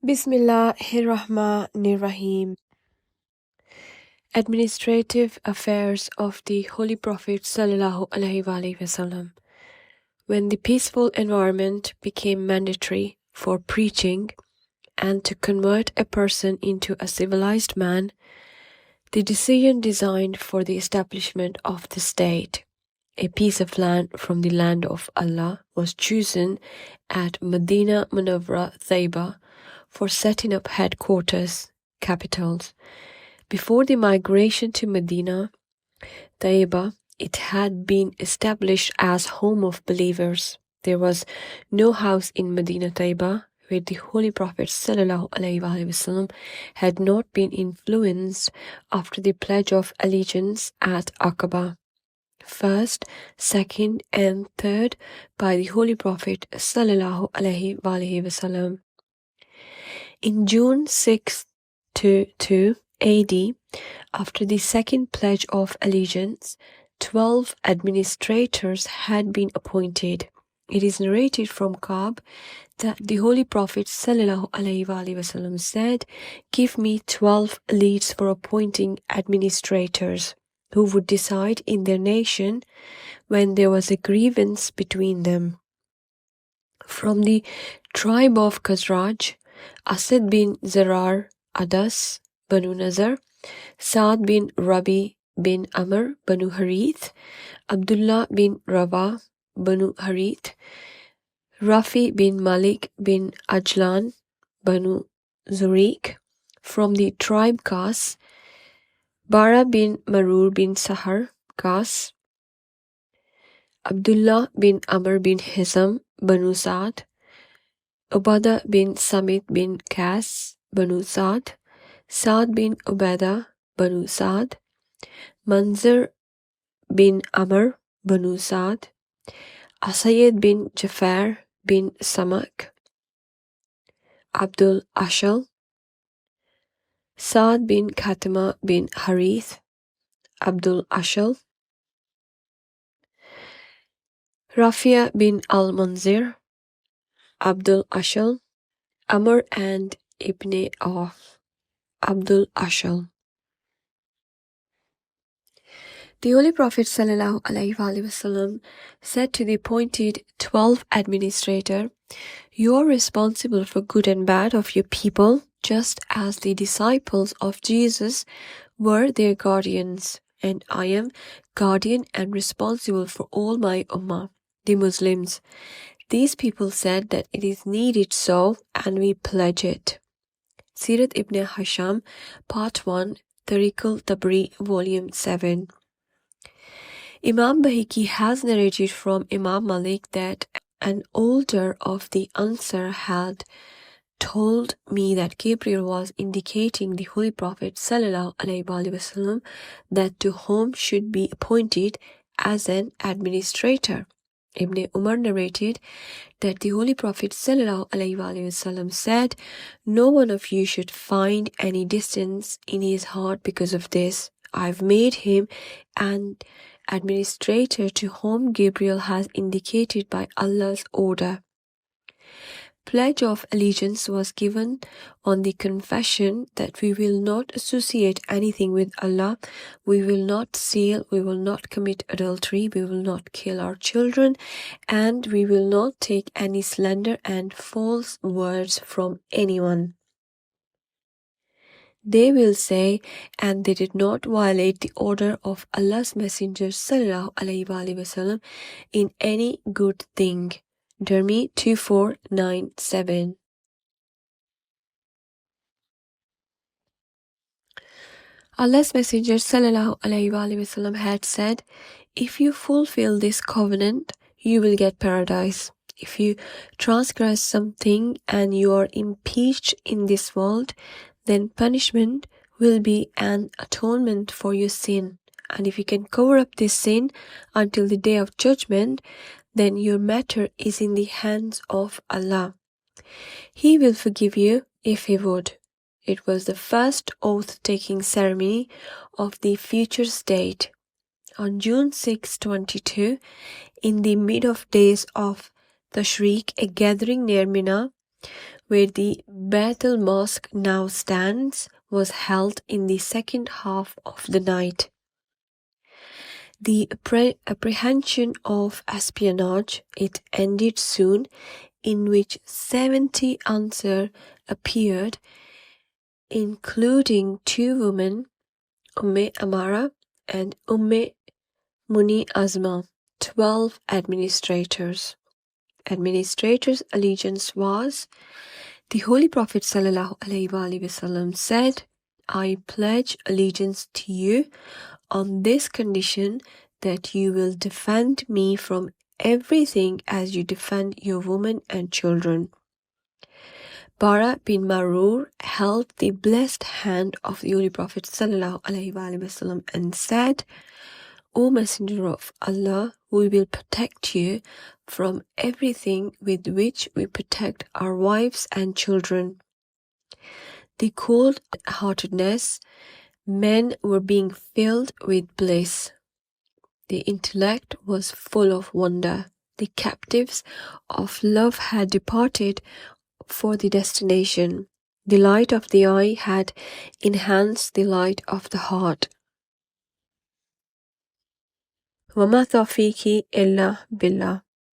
Bismillahirrahmanirrahim. Administrative affairs of the Holy Prophet Sallallahu Alaihi Wasallam. When the peaceful environment became mandatory for preaching and to convert a person into a civilized man, the decision designed for the establishment of the state, a piece of land from the land of Allah, was chosen at Madinah Munawwara Taiba for setting up headquarters, capitals. Before the migration to Medina, Taiba, it had been established as home of believers. There was no house in Medina Taiba where the Holy Prophet ﷺ had not been influenced after the pledge of allegiance at Aqaba. First, second, and third by the Holy Prophet ﷺ. In June 622 AD, after the second pledge of allegiance, 12 administrators had been appointed. It is narrated from Ka'b that the Holy Prophet ﷺ said, "Give me 12 leads for appointing administrators who would decide in their nation when there was a grievance between them." From the tribe of Khazraj, Asad bin Zarar, Adas, Banu Nazar, Saad bin Rabi bin Amr, Banu Harith, Abdullah bin Rabah, Banu Harith, Rafi bin Malik bin Ajlan, Banu Zuriq. From the tribe Qas, Bara bin Marur bin Sahar, Qas, Abdullah bin Amr bin Hizam, Banu Saad, Ubadah bin Samit bin Qas, Banu Saad, Saad bin Ubadah, Banu Saad, Manzar bin Amr, Banu Saad, Asayed bin Jafar bin Samak, Abdul Ashal, Saad bin Khatima bin Harith, Abdul Ashal, Rafia bin Al-Manzir, Abdul Ashal, Amr and Ibn Auf, Abdul Ashal. The Holy Prophet ﷺ said to the appointed 12 administrator, "You are responsible for good and bad of your people, just as the disciples of Jesus were their guardians, and I am guardian and responsible for all my ummah, the Muslims." These people said that it is needed so, and we pledge it. Sirat Ibn Hisham, Part 1, Tariq al-Tabri, Volume 7. Imam Bahiki has narrated from Imam Malik that an older of the Ansar had told me that Gabriel was indicating the Holy Prophet ﷺ that to whom should be appointed as an administrator. Ibn Umar narrated that the Holy Prophet ﷺ said, "No one of you should find any distance in his heart because of this. I've made him an administrator to whom Gabriel has indicated by Allah's order." Pledge of allegiance was given on the confession that we will not associate anything with Allah, we will not steal, we will not commit adultery, we will not kill our children, and we will not take any slander and false words from anyone. They will say, "And they did not violate the order of Allah's Messenger ﷺ in any good thing." Darmi 2497. Allah's Messenger ﷺ had said, "If you fulfill this covenant, you will get paradise. If you transgress something and you are impeached in this world, then punishment will be an atonement for your sin. And if you can cover up this sin until the day of judgment, then your matter is in the hands of Allah. He will forgive you if He would." It was the first oath-taking ceremony of the future state. On June 622, in the mid of days of Tashriq, a gathering near Mina, where the Baitul Mosque now stands, was held in the second half of the night. The apprehension of espionage, it ended soon, in which 70 Ansar appeared, including 2 women, Amara and Muni Azma, 12 administrators. Administrators' allegiance was, the Holy Prophet ﷺ said, I pledge allegiance to you on this condition that you will defend me from everything as you defend your women and children. Bara bin Marur held the blessed hand of the Holy Prophet ﷺ and said, O Messenger of Allah, we will protect you from everything with which we protect our wives and children. The cold-heartedness, men were being filled with bliss. The intellect was full of wonder. The captives of love had departed for the destination. The light of the eye had enhanced the light of the heart. وَمَا تَوْفِيقِي إِلَّا بِاللَّهِ.